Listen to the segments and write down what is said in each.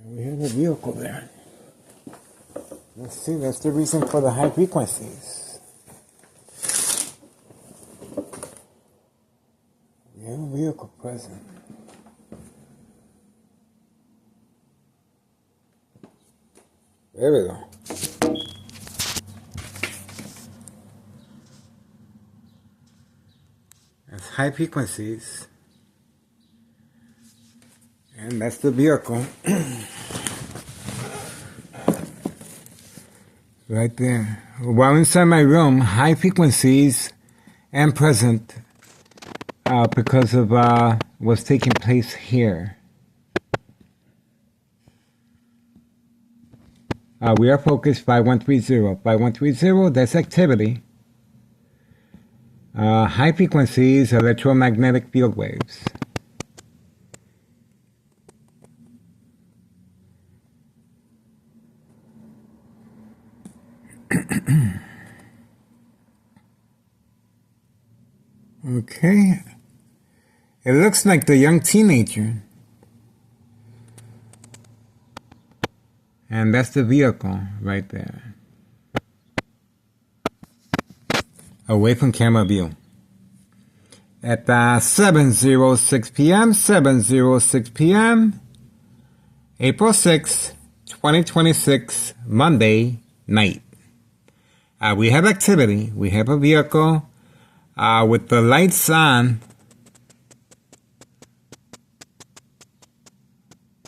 We have a vehicle there. Let's see, that's the reason for the high frequencies. We have a vehicle present. There we go. That's high frequencies. And that's the vehicle. Right there. While inside my room, high frequencies and present because of what's taking place here. We are focused 5130. 5130, that's activity. High frequencies, electromagnetic field waves. Okay. It looks like the young teenager. And that's the vehicle right there. Away from camera view. At 7:06 p.m., 7:06 p.m., April 6, 2026, Monday night. We have activity. We have a vehicle with the lights on.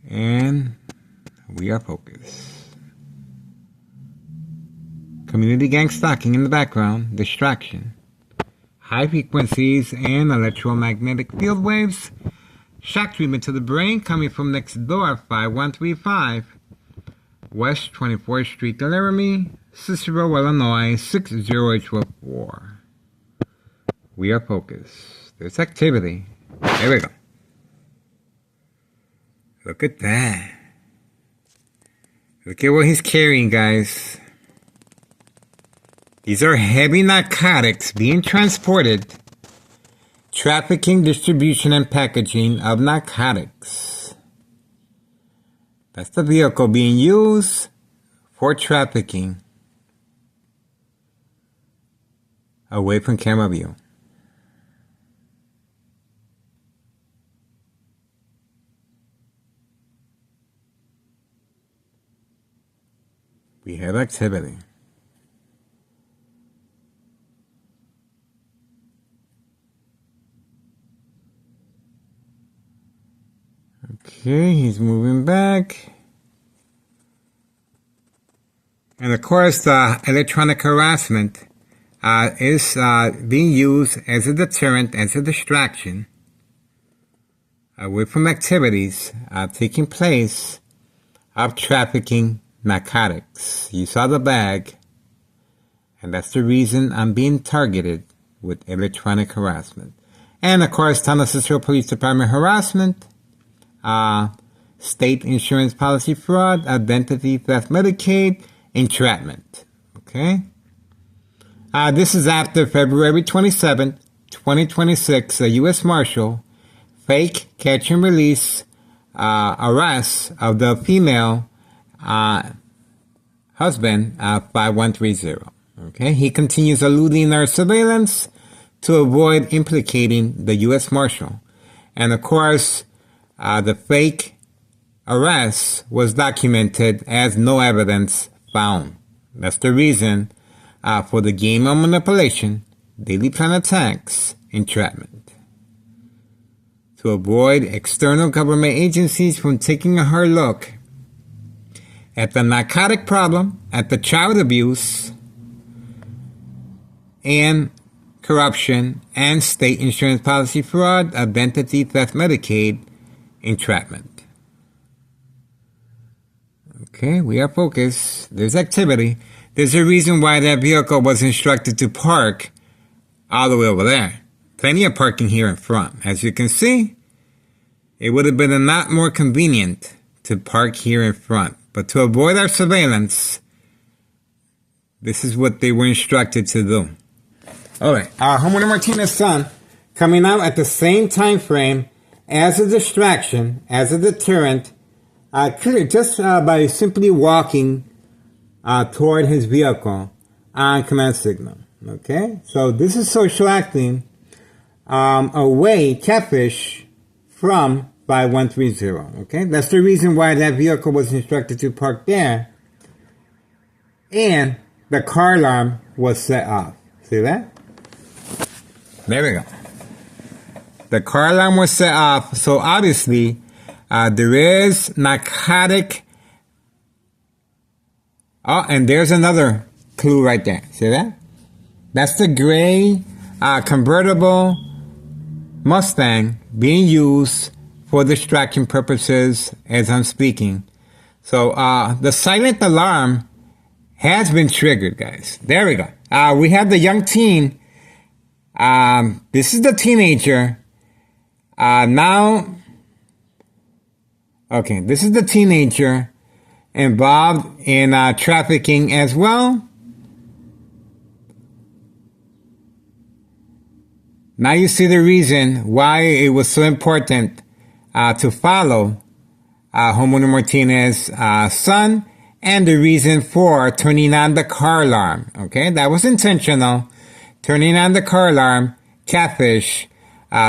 And we are focused. Community gang stalking in the background. Distraction. High frequencies and electromagnetic field waves. Shock treatment to the brain coming from next door. 5135 West 24th Street, Laramie, Cicero, Illinois, 60814. We are focused. There's activity. There we go. Look at that. Look at what he's carrying, guys. These are heavy narcotics being transported. Trafficking, distribution, and packaging of narcotics. That's the vehicle being used for trafficking. Away from camera view. We have activity. Okay, he's moving back. And of course, electronic harassment is being used as a deterrent, as a distraction away from activities taking place of trafficking narcotics. You saw the bag, and that's the reason I'm being targeted with electronic harassment. And of course, Town Cicero Police Department harassment, state insurance policy fraud, identity theft, Medicaid, entrapment. Okay? This is after February 27th, 2026, a U.S. Marshal fake catch and release arrest of the female husband, 5130. Okay, he continues eluding our surveillance to avoid implicating the U.S. Marshal. And of course, the fake arrest was documented as no evidence found. That's the reason for the game of manipulation, daily plan attacks, entrapment. To avoid external government agencies from taking a hard look at the narcotic problem, at the child abuse, and corruption, and state insurance policy fraud, identity theft, Medicaid, entrapment. Okay, we are focused. There's activity. There's a reason why that vehicle was instructed to park all the way over there. Plenty of parking here in front. As you can see, it would have been a lot more convenient to park here in front. But to avoid our surveillance, this is what they were instructed to do. Alright, Homeowner Martinez's son coming out at the same time frame as a distraction, as a deterrent, clear just by simply walking toward his vehicle on command signal. Okay, so this is social acting away, catfish, from 5130. Okay, that's the reason why that vehicle was instructed to park there, and the car alarm was set off. See that? There we go. The car alarm was set off, so obviously there is narcotic. Oh, and there's another clue right there. See that? That's the gray convertible Mustang being used for distraction purposes as I'm speaking. So the silent alarm has been triggered, guys. There we go. We have the young teen. This is the teenager. This is the teenager involved in trafficking as well. Now you see the reason why it was so important to follow Homeowner Martinez's son, and the reason for turning on the car alarm. Okay, that was intentional. Turning on the car alarm, catfish,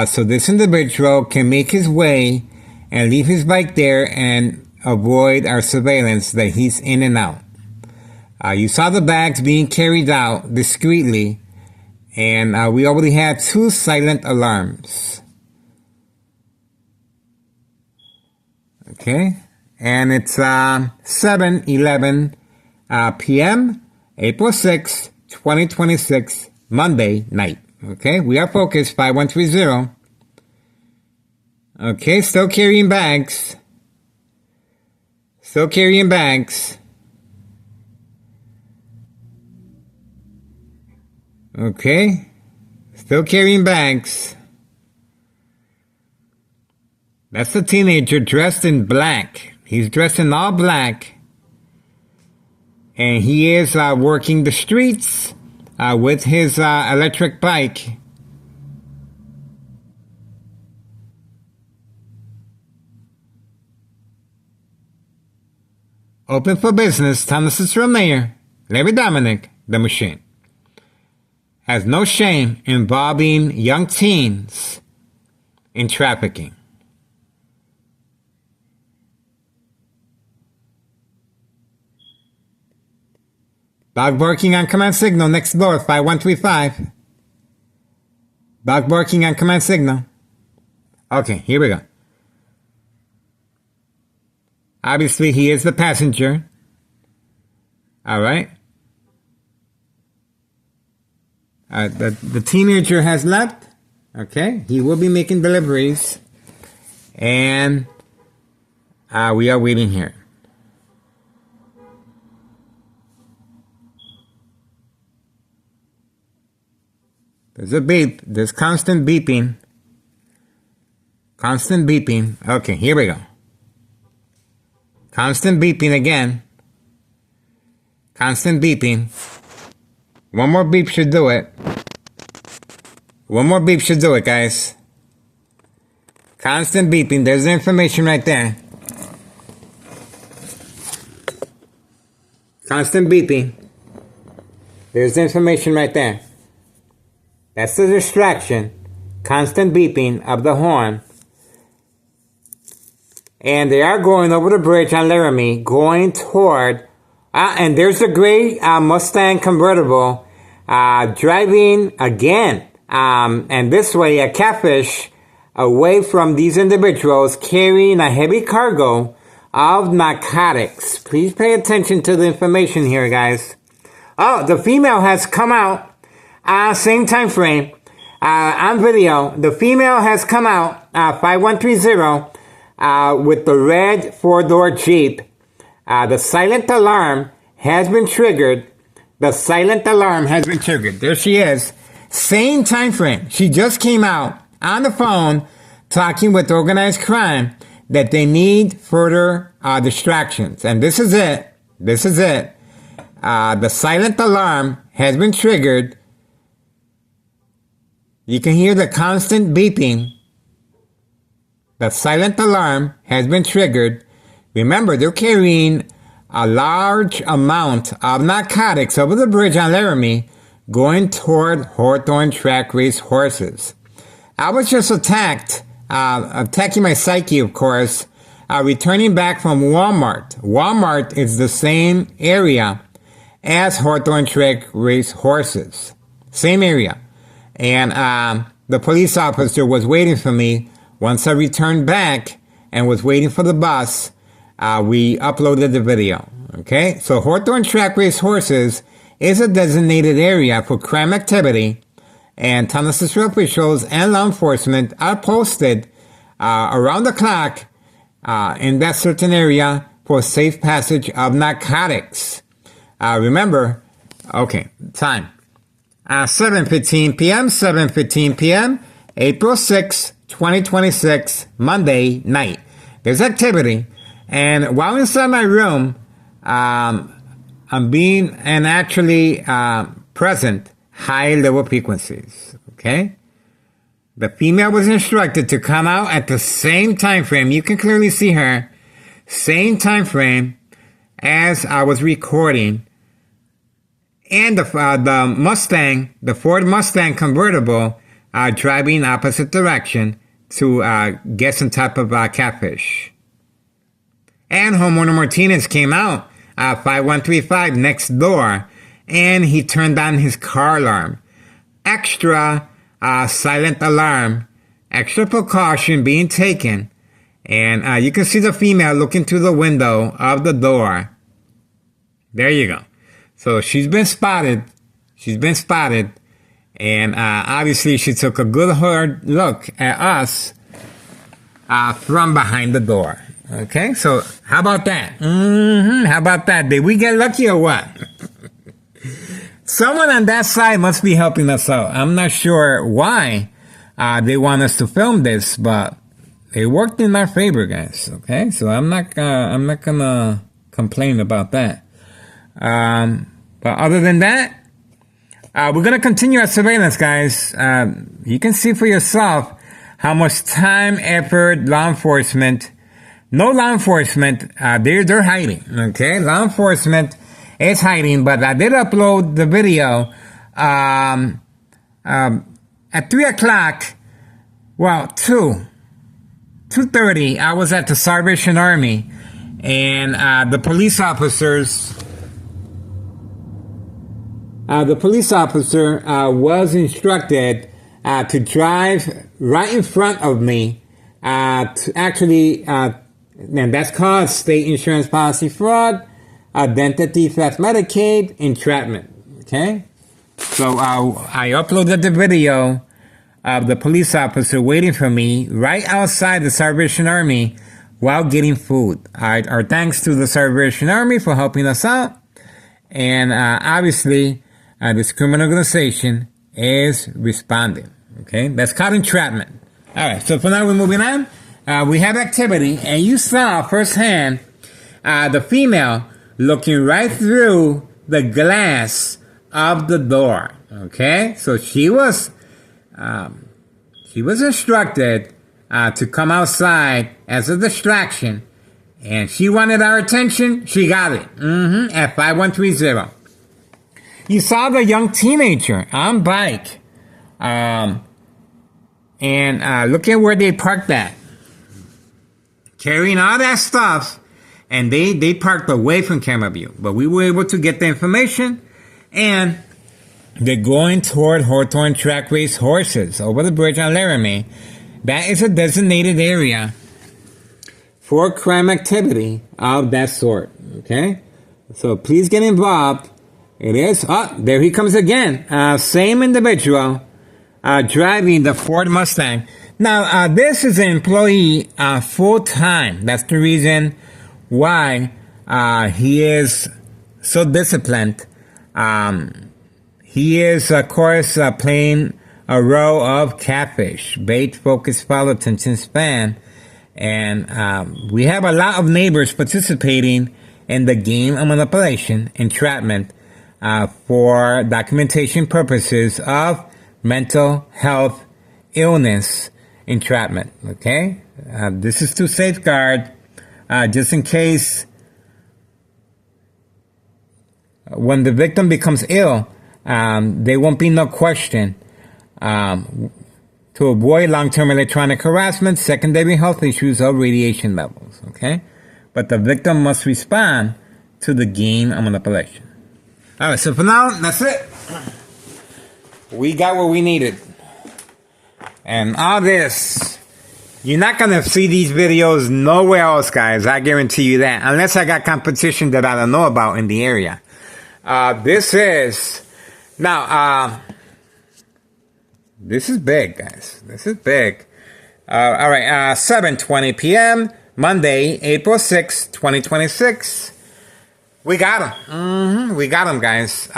so this individual can make his way and leave his bike there and avoid our surveillance that he's in and out. You saw the bags being carried out discreetly, and we already had 2 silent alarms. Okay, and it's 7:11 p.m. April 6, 2026, Monday night. Okay, we are focused, 5130. Okay, still carrying bags. Still carrying bags. Okay, still carrying bags. That's the teenager dressed in black. He's dressed in all black. And he is working the streets with his electric bike. Open for business, Thomas Road Mayor, Larry Dominic, the machine. Has no shame involving young teens in trafficking. Dog barking on command signal next door, 5135. Dog barking on command signal. Okay, here we go. Obviously, he is the passenger. All right. The teenager has left. Okay, he will be making deliveries. And we are waiting here. There's a beep. There's constant beeping. Constant beeping. Okay, here we go. Constant beeping again. Constant beeping. One more beep should do it. One more beep should do it, guys. Constant beeping. There's the information right there. Constant beeping. There's the information right there. That's the distraction. Constant beeping of the horn. And they are going over the bridge on Laramie, going toward, and there's a gray Mustang convertible driving again. And this way, a catfish away from these individuals carrying a heavy cargo of narcotics. Please pay attention to the information here, guys. Oh, the female has come out. Same time frame. On video, the female has come out, 5130, with the red 4-door Jeep. The silent alarm has been triggered. The silent alarm has been triggered. There she is. Same time frame. She just came out on the phone talking with organized crime that they need further distractions. And this is it. This is it. The silent alarm has been triggered. You can hear the constant beeping. The silent alarm has been triggered. Remember, they're carrying a large amount of narcotics over the bridge on Laramie going toward Hawthorne track race horses. I was just attacking my psyche, of course, returning back from Walmart. Walmart is the same area as Hawthorne track race horses. Same area. And the police officer was waiting for me. Once I returned back and was waiting for the bus, we uploaded the video. Okay? So Hawthorne track race horses is a designated area for crime activity, and Tonawanda officials and law enforcement are posted around the clock in that certain area for safe passage of narcotics. Remember, okay, time. 7:15 p.m., 7:15 p.m., April 6, 2026, Monday night. There's activity, and while inside my room, I'm being and actually present high-level frequencies, okay? The female was instructed to come out at the same time frame. You can clearly see her. Same time frame as I was recording. And the Mustang, the Ford Mustang convertible, driving opposite direction to get some type of catfish. And homeowner Martinez came out 5135 next door, and he turned on his car alarm. Extra silent alarm, extra precaution being taken, and you can see the female looking through the window of the door. There you go. So she's been spotted. She's been spotted, and obviously she took a good hard look at us from behind the door. Okay, so how about that? How about that? Did we get lucky or what? Someone on that side must be helping us out. I'm not sure why they want us to film this, but it worked in our favor, guys. Okay, so I'm not gonna complain about that. But other than that, we're gonna continue our surveillance, guys. You can see for yourself how much time, effort, no law enforcement, they're hiding. Okay, law enforcement is hiding, but I did upload the video at 3 o'clock. Well, 2:30. I was at the Salvation Army, and the police officer was instructed to drive right in front of me to actually, and that's called state insurance policy fraud, identity theft, Medicaid, entrapment. Okay? So I uploaded the video of the police officer waiting for me right outside the Salvation Army while getting food. Our thanks to the Salvation Army for helping us out. And obviously, this criminal organization is responding. Okay? That's called entrapment. All right, so for now we're moving on. We have activity, and you saw firsthand the female looking right through the glass of the door. Okay, so she was instructed to come outside as a distraction, and she wanted our attention. She got it. At 5130. You saw the young teenager on bike, and look at where they parked at. Carrying all that stuff, and they parked away from camera view. But we were able to get the information, and they're going toward Hawthorne track race horses over the bridge on Laramie. That is a designated area for crime activity of that sort. Okay? So please get involved. It is, there he comes again. Same individual driving the Ford Mustang. Now, this is an employee full-time. That's the reason why he is so disciplined. He is, of course, playing a role of catfish, bait, focus, follow, attention span. And we have a lot of neighbors participating in the game of manipulation, entrapment, for documentation purposes of mental health illness entrapment. Okay? This is to safeguard just in case when the victim becomes ill, there won't be no question to avoid long-term electronic harassment, secondary health issues, or radiation levels, okay? But the victim must respond to the game of manipulation. All right, so for now, that's it. We got what we needed. And all this, you're not going to see these videos nowhere else, guys. I guarantee you that. Unless I got competition that I don't know about in the area. This is big, guys. This is big. All right, 7:20 p.m., Monday, April 6th, 2026. We got them. We got them, guys.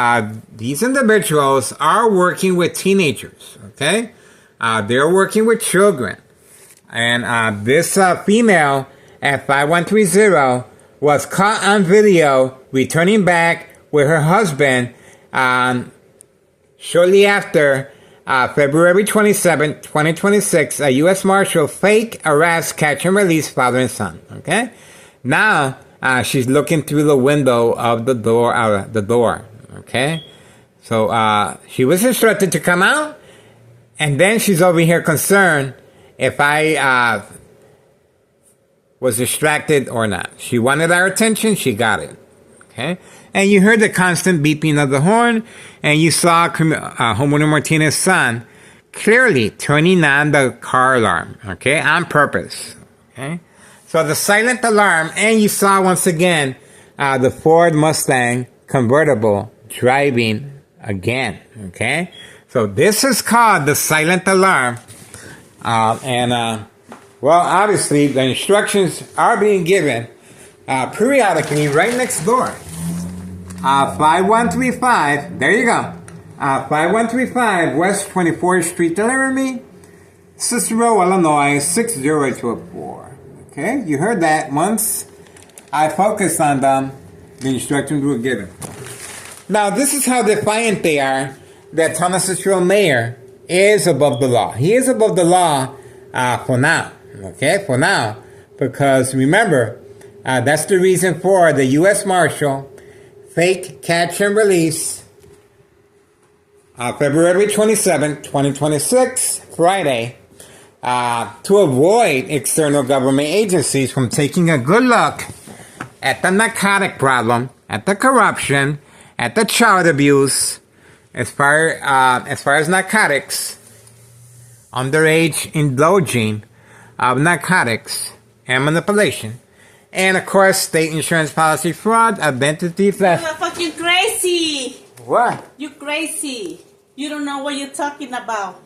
These individuals are working with teenagers, okay? They're working with children. And this female at 5130 was caught on video returning back with her husband shortly after February 27, 2026, a U.S. Marshal fake arrest, catch and release father and son, okay? Now, she's looking through the window of the door, okay? So, she was instructed to come out, and then she's over here concerned if I was distracted or not. She wanted our attention, she got it, okay? And you heard the constant beeping of the horn, and you saw Homeowner Martinez's son clearly turning on the car alarm, okay, on purpose, okay? So the silent alarm, and you saw once again the Ford Mustang convertible driving again, okay? So this is called the silent alarm, well, obviously the instructions are being given periodically right next door. 5135, there you go. 5135 West 24th Street, deliver me, Cicero, Illinois, 60204. Okay, you heard that. Once I focused on them, the instructions were given. Now, this is how defiant they are that Thomas Cicero Mayor is above the law. He is above the law for now. Okay, for now. Because remember, that's the reason for the U.S. Marshal fake catch and release February 27, 2026, Friday, to avoid external government agencies from taking a good look at the narcotic problem, at the corruption, at the child abuse, as far as narcotics, underage indulging of narcotics and manipulation, and of course, state insurance policy fraud, identity theft. You're fucking crazy. What? You crazy. You don't know what you're talking about.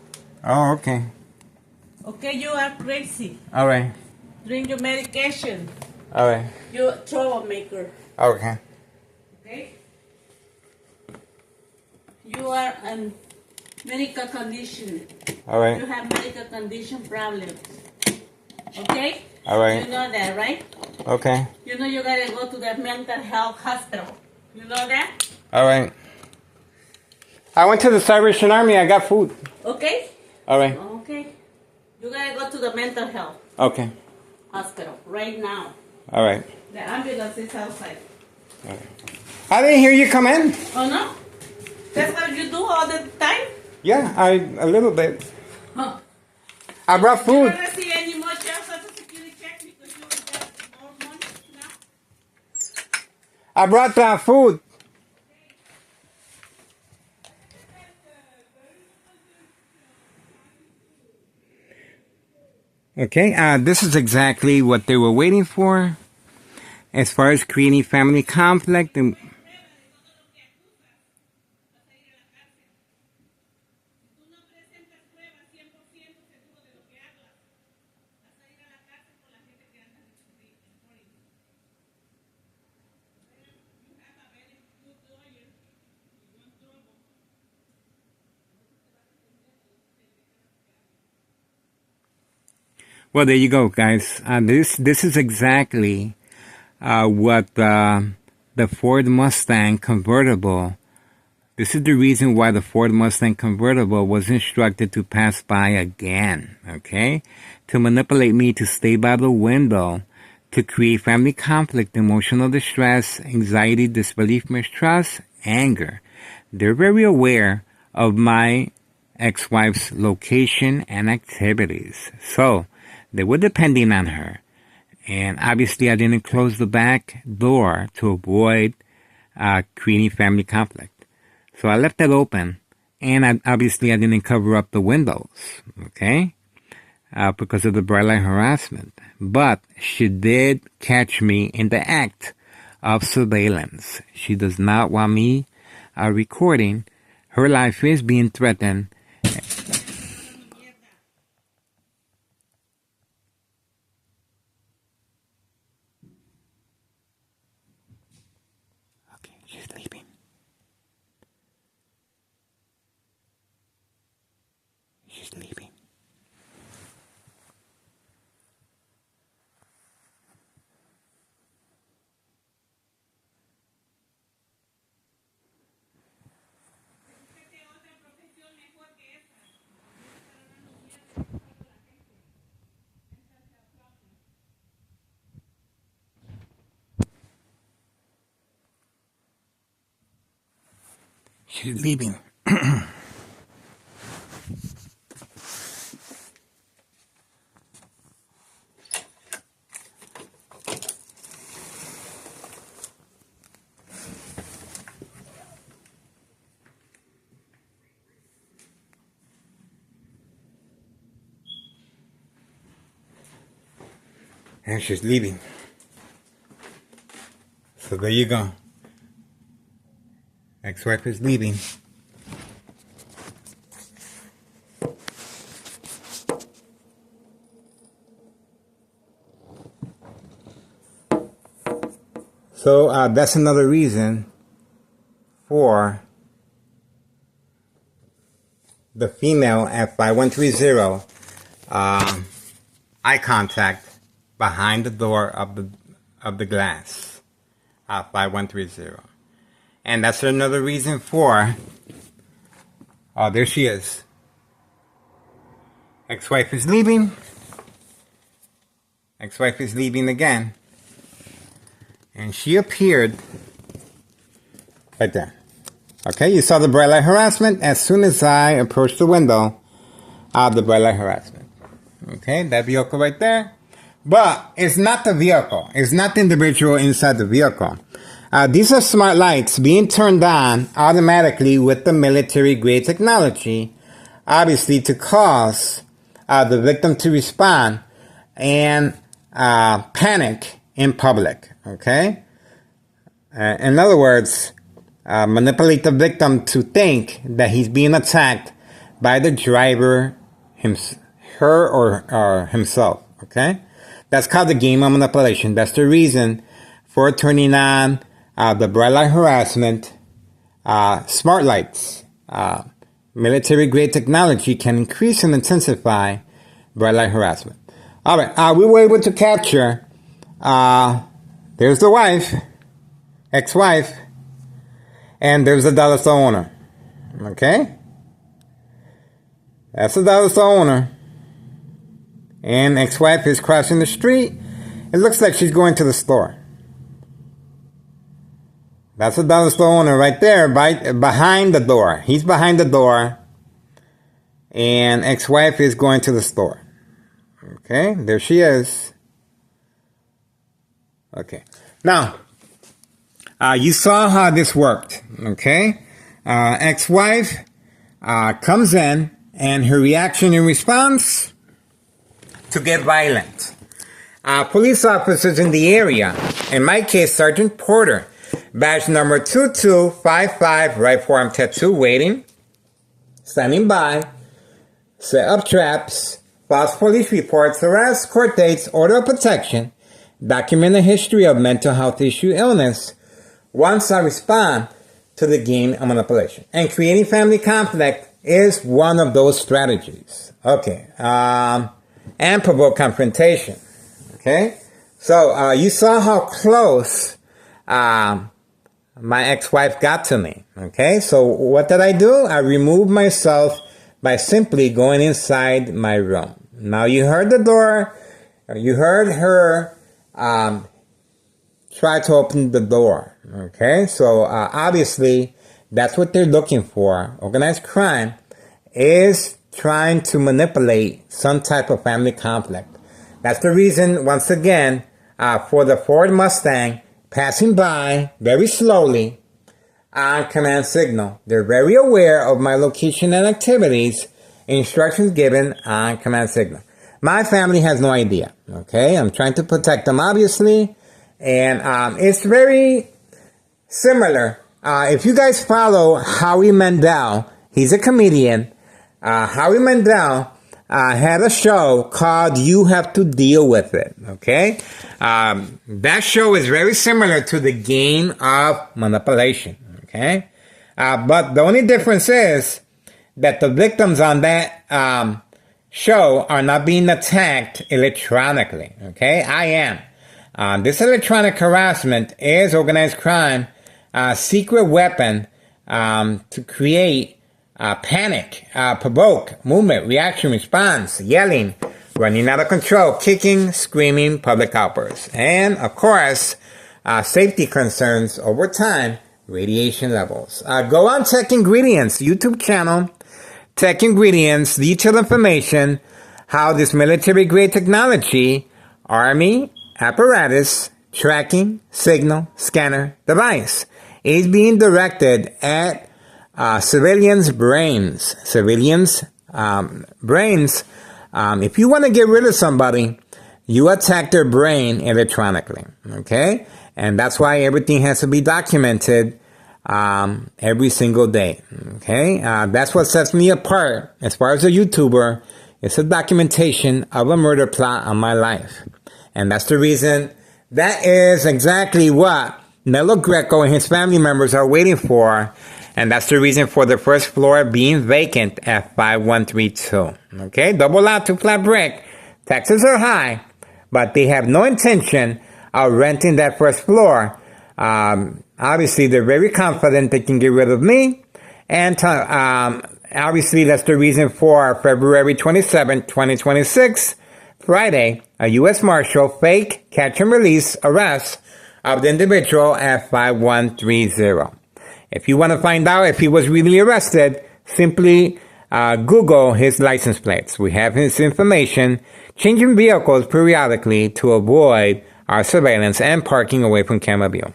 Oh, okay. Okay, you are crazy. All right. Drink your medication. All right. You're a troublemaker. Okay. Okay? You are a medical condition. All right. You have medical condition problems. Okay? All right. You know that, right? Okay. You know you gotta go to the mental health hospital. You know that? All right. I went to the Salvation Army. I got food. Okay? All right. Okay. You gotta go to the mental health Okay. hospital right now. All right. The ambulance is outside. All right. I didn't hear you come in. Oh no? That's what you do all the time? Yeah, a little bit. Huh. I brought You food. don't receive any more child social security check because you will get more money now? I brought food. Okay, this is exactly what they were waiting for as far as creating family conflict. And well, there you go, guys. This is exactly what the Ford Mustang convertible. This is the reason why the Ford Mustang convertible was instructed to pass by again. Okay, to manipulate me to stay by the window, to create family conflict, emotional distress, anxiety, disbelief, mistrust, anger. They're very aware of my ex-wife's location and activities. So they were depending on her. And obviously I didn't close the back door to avoid creating family conflict. So I left it open. And obviously I didn't cover up the windows. Okay? Because of the bright light harassment. But she did catch me in the act of surveillance. She does not want me recording. Her life is being threatened. Okay, she's leaving. She's leaving. She's leaving. And she's leaving. So there you go. Ex-wife is leaving. So that's another reason for the female at 5130 eye contact behind the door of the glass. 5130. And that's another reason for, oh, there she is. Ex-wife is leaving. Ex-wife is leaving again. And she appeared right there. Okay, you saw the bright light harassment. As soon as I approached the window, the bright light harassment. Okay, that vehicle right there. But it's not the vehicle. It's not the individual inside the vehicle. These are smart lights being turned on automatically with the military-grade technology, obviously to cause the victim to respond and panic in public. Okay? In other words, manipulate the victim to think that he's being attacked by the driver, her or himself. Okay? That's called the game of manipulation. That's the reason for turning on the bright light harassment. Smart lights, military-grade technology can increase and intensify bright light harassment. All right, we were able to capture. There's the wife, ex-wife, and there's the dollar store owner. Okay, that's the dollar store owner, and ex-wife is crossing the street. It looks like she's going to the store. That's the dollar store owner right there, behind the door. He's behind the door, and ex-wife is going to the store. Okay, there she is. Okay, now, you saw how this worked, okay? Ex-wife comes in, and her reaction in response, to get violent. Police officers in the area, in my case, Sergeant Porter, badge number 2255, right forearm tattoo, waiting, standing by, set up traps, files police reports, arrests, court dates, order of protection, document a history of mental health issue, illness, once I respond to the game of manipulation. And creating family conflict is one of those strategies. Okay, and provoke confrontation. Okay, so you saw how close my ex-wife got to me. Okay, so what did I do? I removed myself by simply going inside my room. Now you heard the door, you heard her try to open the door. Okay, so obviously that's what they're looking for. Organized crime is trying to manipulate some type of family conflict. That's the reason, once again, for the Ford Mustang passing by very slowly on command signal. They're very aware of my location and activities, instructions given on command signal. My family has no idea. Okay, I'm trying to protect them, obviously, and it's very similar. If you guys follow Howie Mandel, he's a comedian. Howie Mandel had a show called You Have to Deal With It. Okay, that show is very similar to the game of manipulation. Okay, but the only difference is that the victims on that show are not being attacked electronically. Okay, I am. This electronic harassment is organized crime, secret weapon to create panic, provoke, movement, reaction, response, yelling, running out of control, kicking, screaming, public outbursts, and of course, safety concerns over time, radiation levels. Go on Tech Ingredients YouTube channel, Tech Ingredients, detailed information, how this military-grade technology, Army apparatus, tracking, signal, scanner, device is being directed at civilians' brains. Civilians' brains. If you want to get rid of somebody, you attack their brain electronically. Okay? And that's why everything has to be documented every single day. Okay? That's what sets me apart as far as a YouTuber. It's a documentation of a murder plot on my life. And that's the reason, that is exactly what Nello Greco and his family members are waiting for. And that's the reason for the first floor being vacant at 5132. Okay, double lot, 2 flat brick. Taxes are high, but they have no intention of renting that first floor. Obviously, they're very confident they can get rid of me. And obviously, that's the reason for February 27, 2026, Friday, a U.S. Marshal fake catch and release arrest of the individual at 5130. If you want to find out if he was really arrested, simply Google his license plates. We have his information, changing vehicles periodically to avoid our surveillance and parking away from camera view.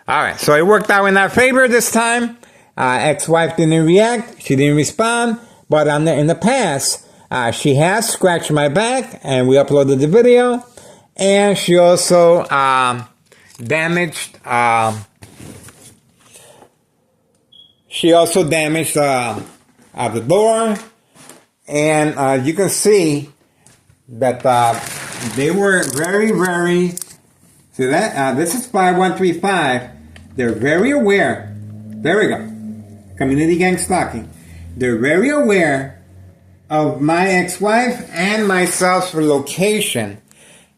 All right, so it worked out in our favor this time. Ex-wife didn't react. She didn't respond. But in the past, she has scratched my back, and we uploaded the video. And she also damaged... She also damaged the door, and you can see that they were very, very, see that? This is 5135. They're very aware. There we go. Community gang stalking. They're very aware of my ex-wife and myself's location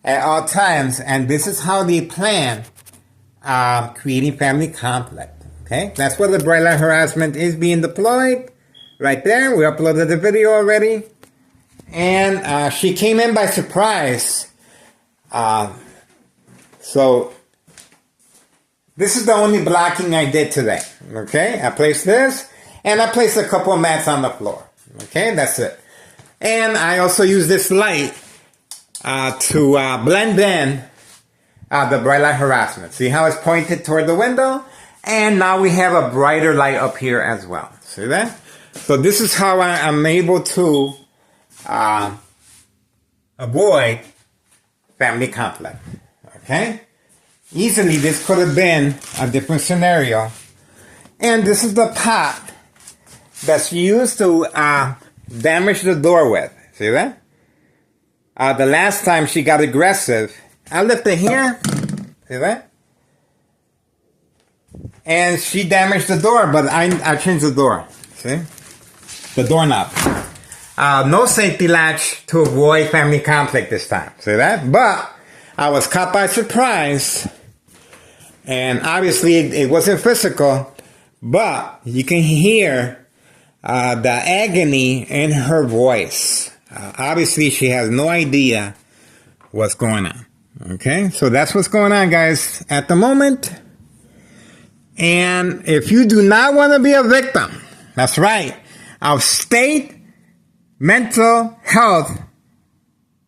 at all times, and this is how they plan creating family conflict. Okay, that's where the bright light harassment is being deployed. Right there, we uploaded the video already. And she came in by surprise. So, this is the only blocking I did today. Okay, I placed this, and I placed a couple of mats on the floor. Okay, that's it. And I also use this light to blend in the bright light harassment. See how it's pointed toward the window? And now we have a brighter light up here as well. See that? So this is how I'm able to avoid family conflict. Okay? Easily, this could have been a different scenario. And this is the pot that's used to damage the door with. See that? The last time she got aggressive, I left it here. See that? And she damaged the door, but I changed the door. See? The doorknob. No safety latch to avoid family conflict this time. See that? But I was caught by surprise. And obviously it wasn't physical. But you can hear the agony in her voice. Obviously she has no idea what's going on. Okay, so that's what's going on, guys, at the moment. And if you do not want to be a victim, that's right, of state mental health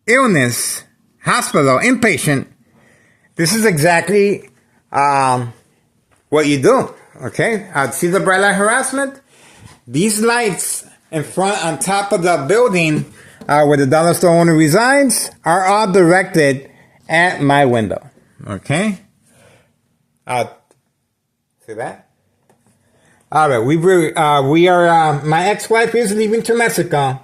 illness, hospital, inpatient, this is exactly what you do. Okay, see the bright light harassment? These lights in front, on top of the building where the dollar store owner resides, are all directed at my window. Okay? See that? All right, we are, my ex-wife is leaving to Mexico.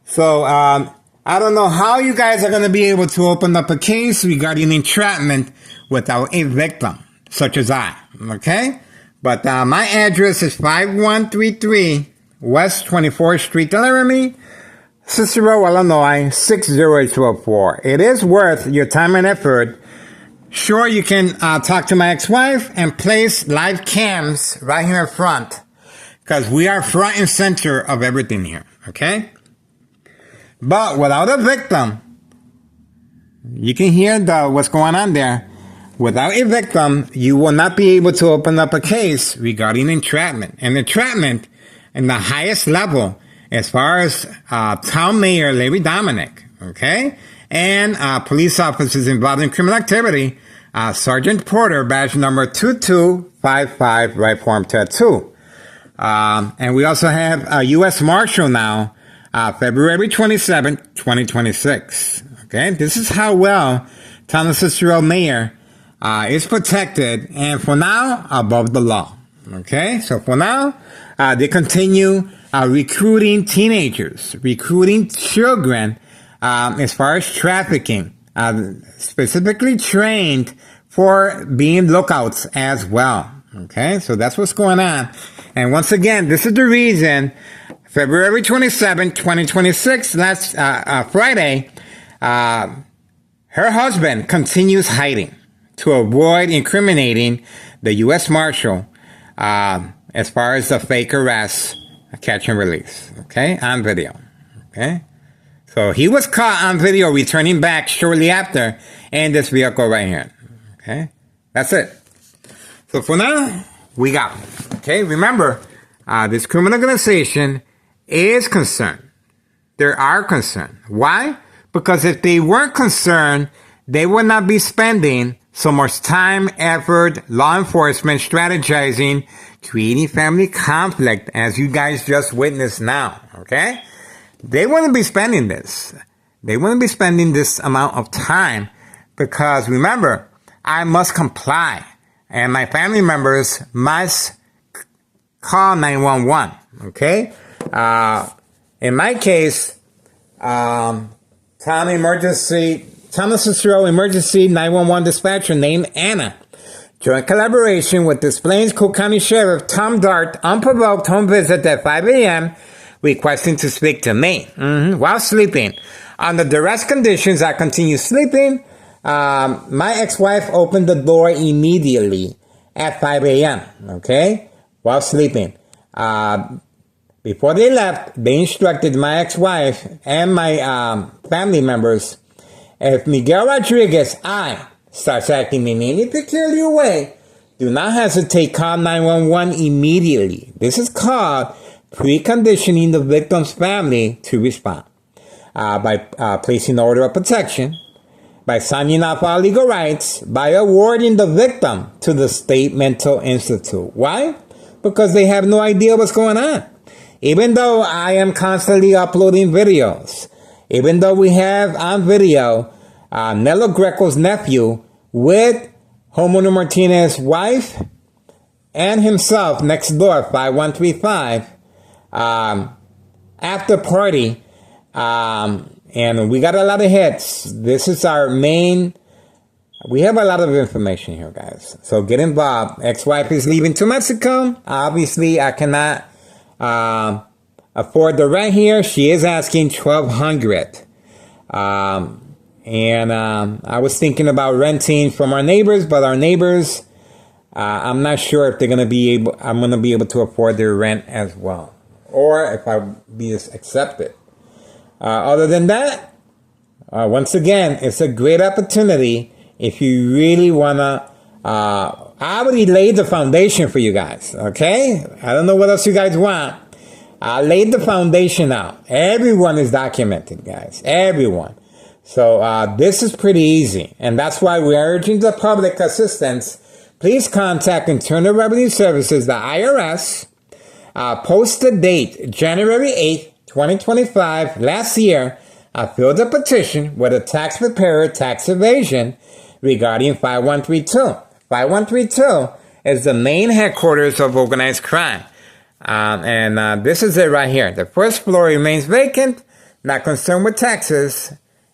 So, I don't know how you guys are going to be able to open up a case regarding entrapment without a victim, such as I. Okay? But my address is 5133 West 24th Street, Laramie, Cicero, Illinois, 60804. It is worth your time and effort. Sure, you can talk to my ex-wife and place live cams right here in front, because we are front and center of everything here, okay? But without a victim, you can hear what's going on there. Without a victim, you will not be able to open up a case regarding entrapment. And entrapment in the highest level, as far as Town Mayor Larry Dominic, okay? And police officers involved in criminal activity, Sergeant Porter, badge number 2255, right form tattoo. And we also have a U.S. Marshal now, February 27, 2026. Okay, this is how well Town of Cicero Mayor is protected, and for now, above the law. Okay, so for now, they continue recruiting teenagers, recruiting children, as far as trafficking, specifically trained for being lookouts as well. Okay, so that's what's going on. And once again, this is the reason, February 27, 2026, last Friday, her husband continues hiding to avoid incriminating the U.S. Marshal as far as the fake arrest, catch and release, okay, on video, okay? So he was caught on video returning back shortly after in this vehicle right here, okay? That's it. So for now, we got it, okay? Remember, this criminal organization is concerned. They are concerned. Why? Because if they weren't concerned, they would not be spending so much time, effort, law enforcement, strategizing, creating family conflict, as you guys just witnessed now, okay? They wouldn't be spending this. They wouldn't be spending this amount of time because, remember, I must comply, and my family members must call 911, okay? In my case, Town of Cicero Emergency 911 dispatcher named Anna, joint collaboration with Des Plaines Cook County Sheriff Tom Dart, unprovoked home visit at 5 a.m., requesting to speak to me while sleeping. Under duress conditions, I continue sleeping. My ex-wife opened the door immediately at 5 a.m., okay, while sleeping. Before they left, they instructed my ex-wife and my family members, if Miguel Rodriguez, starts acting in any peculiar way, do not hesitate, call 911 immediately. This is called preconditioning the victim's family to respond by placing an order of protection, by signing off all legal rights, by awarding the victim to the State Mental Institute. Why? Because they have no idea what's going on. Even though I am constantly uploading videos, even though we have on video Nello Greco's nephew with Homeowner Martinez's wife and himself next door, 5135, after party, and we got a lot of hits. This is our main, we have a lot of information here, guys. So get involved. Ex-wife is leaving to Mexico. Obviously, I cannot afford the rent here. She is asking $1,200. And I was thinking about renting from our neighbors, but our neighbors, I'm not sure if they're going to be able, I'm going to be able to afford their rent as well, or if I'll be accepted. Other than that, once again, it's a great opportunity if you really want to, I already laid the foundation for you guys, okay? I don't know what else you guys want. I laid the foundation out. Everyone is documented, guys. Everyone. So this is pretty easy. And that's why we're urging the public assistance. Please contact Internal Revenue Services, the IRS. Post the date, January 8th, 2025, last year. I filled a petition with a tax preparer tax evasion regarding 5132. 5132 is the main headquarters of organized crime. And this is it right here. The first floor remains vacant, not concerned with taxes,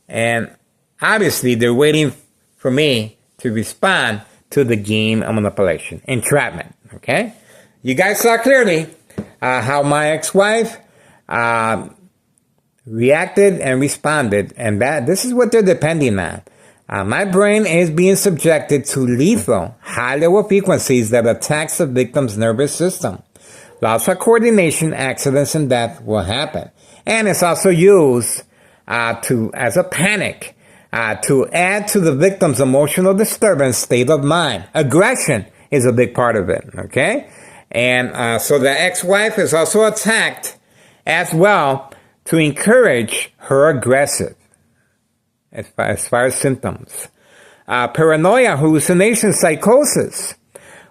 and obviously they're waiting for me to respond to the game of manipulation, entrapment, okay? You guys saw clearly how my ex-wife reacted and responded, and this is what they're depending on. My brain is being subjected to lethal, high-level frequencies that attacks the victim's nervous system. Loss of coordination, accidents, and death will happen. And it's also used as a panic to add to the victim's emotional disturbance state of mind. Aggression is a big part of it, okay? And so the ex-wife is also attacked as well to encourage her aggressive as far as symptoms. Paranoia, hallucination, psychosis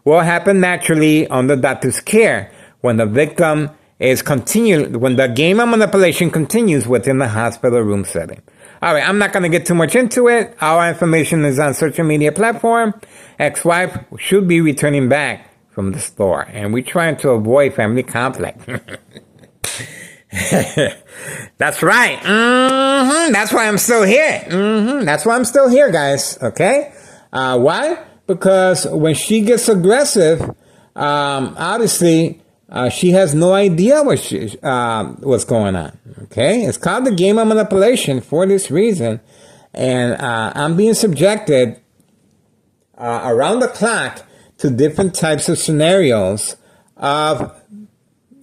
will happen naturally under doctor's care when the victim when the game of manipulation continues within the hospital room setting. All right, I'm not going to get too much into it. Our information is on social media platform. Ex-wife should be returning back from the store, and we're trying to avoid family conflict. That's right. That's why I'm still here. That's why I'm still here, guys. Okay? Why? Because when she gets aggressive, obviously, she has no idea what's going on. Okay? It's called the game of manipulation for this reason. And I'm being subjected around the clock to different types of scenarios of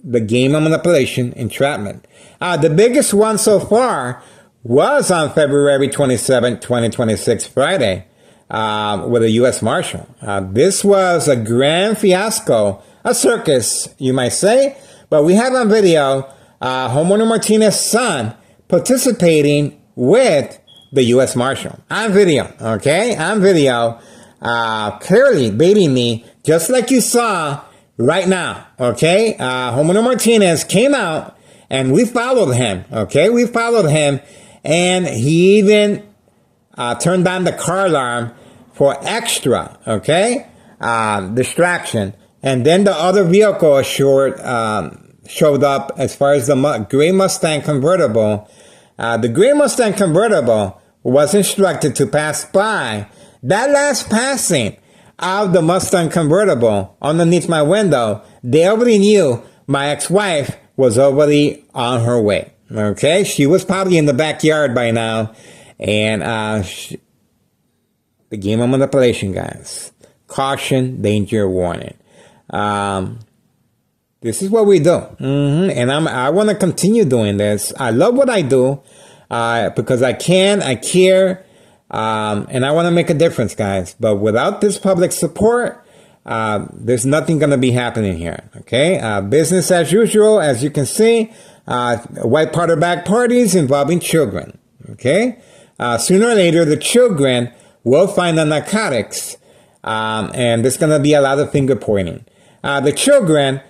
the game of manipulation, entrapment. The biggest one so far was on February 27, 2026, Friday, with a U.S. Marshal. This was a grand fiasco, a circus, you might say, but we have on video Homeowner Martinez's son participating with the U.S. Marshal. On video, okay? On video, clearly baiting me, just like you saw right now, okay? Homeowner Martinez came out and we followed him, okay? We followed him, and he even turned on the car alarm for extra, okay? Distraction. And then the other vehicle showed up as far as the gray Mustang convertible. The gray Mustang convertible was instructed to pass by. That last passing of the Mustang convertible underneath my window, they already knew my ex-wife was already on her way. Okay? She was probably in the backyard by now. And the game of manipulation, guys. Caution, danger, warning. This is what we do. And I want to continue doing this. I love what I do because I care. And I want to make a difference, guys. But without this public support, there's nothing going to be happening here. Okay? Business as usual, as you can see. White powder bag parties involving children. Okay? Sooner or later, the children will find the narcotics. And there's going to be a lot of finger pointing. The children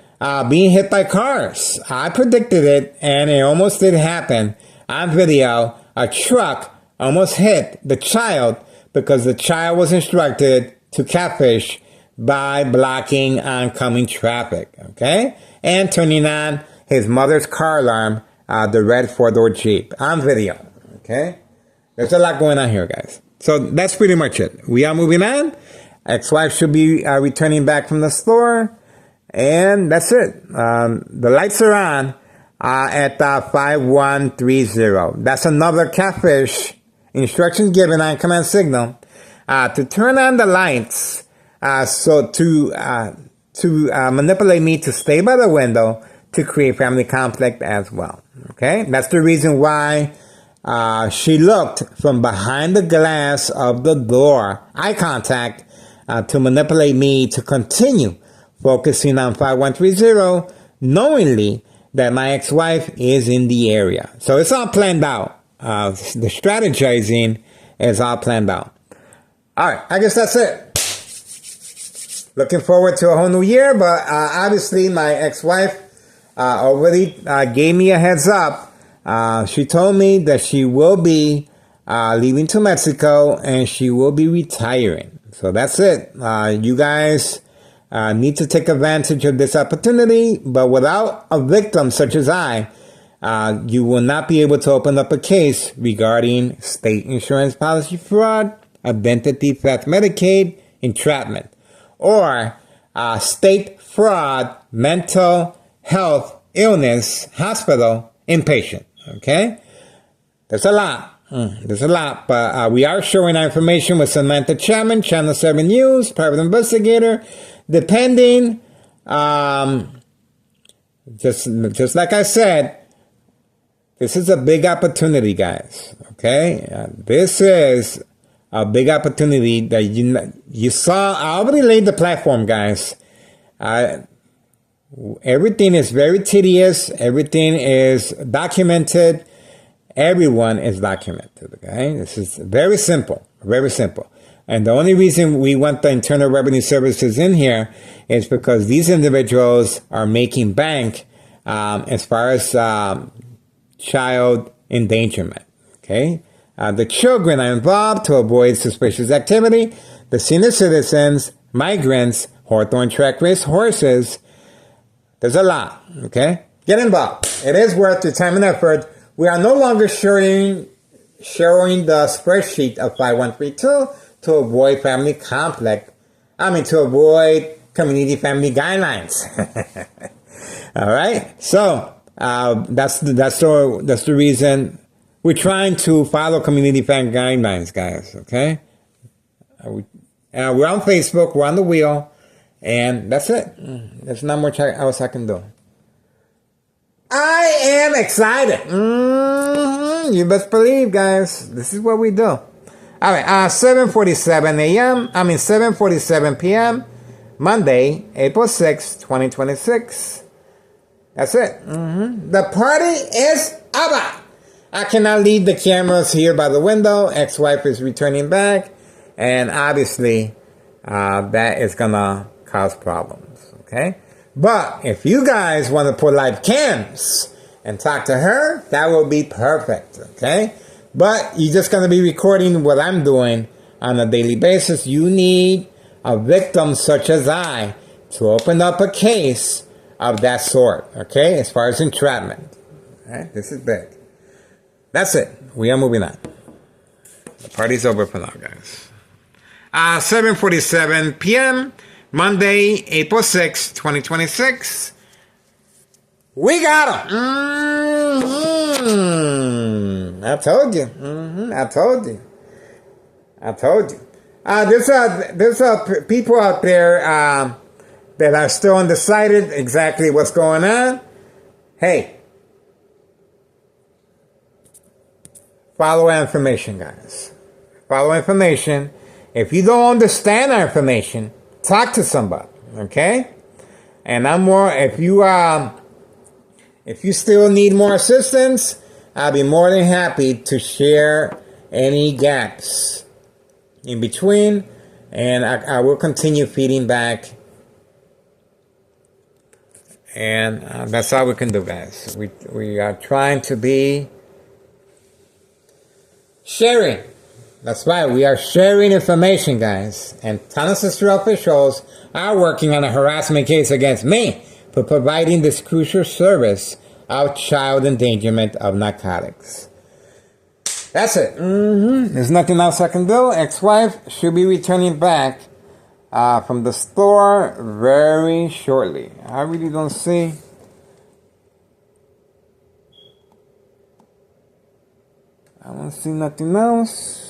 being hit by cars. I predicted it, and it almost did happen. On video, a truck almost hit the child because the child was instructed to catfish by blocking oncoming traffic, okay? And turning on his mother's car alarm, the red four-door Jeep, on video, okay? There's a lot going on here, guys. So that's pretty much it. We are moving on. Ex-wife should be returning back from the store. And that's it. The lights are on at 5130. That's another catfish. Instructions given on command signal to turn on the lights so to manipulate me to stay by the window to create family conflict as well. Okay? That's the reason why she looked from behind the glass of the door, eye contact, to manipulate me to continue focusing on 5130, knowingly that my ex-wife is in the area. So it's all planned out. The strategizing is all planned out. All right, I guess that's it. Looking forward to a whole new year, but obviously my ex-wife already gave me a heads up. She told me that she will be leaving to Mexico and she will be retiring. So that's it. You guys need to take advantage of this opportunity, but without a victim such as I, you will not be able to open up a case regarding state insurance policy fraud, identity theft, Medicaid, entrapment, or state fraud, mental health, illness, hospital, inpatient. Okay? There's a lot. But we are showing our information with Samantha Chapman, Channel 7 News, private investigator, depending, just like I said, this is a big opportunity, guys. Okay? This is a big opportunity that you saw. I already laid the platform, guys. Everything is very tedious. Everything is documented. Everyone is documented. Okay? This is very simple. Very simple. And the only reason we want the Internal Revenue Services in here is because these individuals are making bank as far as child endangerment. Okay? The children are involved to avoid suspicious activity. The senior citizens, migrants, Hawthorne track race horses. There's a lot. Okay? Get involved. It is worth your time and effort. We are no longer sharing the spreadsheet of 5132 to avoid family conflict. To avoid community family guidelines. All right? So, that's the reason we're trying to follow community family guidelines, guys. Okay? We're on Facebook. We're on the wheel. And that's it. There's not much else I can do. I am excited. You best believe, guys. This is what we do. All right. 7:47 p.m. Monday, April 6th, 2026. That's it. The party is over. I cannot leave the cameras here by the window. Ex-wife is returning back. And obviously, that is going to cause problems. Okay? But if you guys want to put live cams and talk to her, that will be perfect. Okay? But you're just going to be recording what I'm doing on a daily basis. You need a victim such as I to open up a case of that sort. Okay? As far as entrapment. All right? This is big. That's it. We are moving on. The party's over for now, guys. 7:47 p.m. Monday, April 6th, 2026. We got him. I told you. I told you. There's people out there that are still undecided exactly what's going on. Hey, follow our information, guys. Follow information. If you don't understand our information, talk to somebody, okay? And if you still need more assistance, I'll be more than happy to share any gaps in between, and I will continue feeding back. And that's all we can do, guys. We are trying to be sharing. That's right, we are sharing information, guys. And Tennessee officials are working on a harassment case against me for providing this crucial service of child endangerment of narcotics. That's it. There's nothing else I can do. Ex-wife should be returning back from the store very shortly. I really don't see. I don't see nothing else.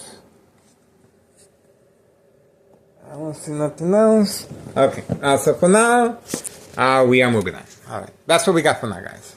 Okay. So for now, we are moving on. All right. That's what we got for now, guys.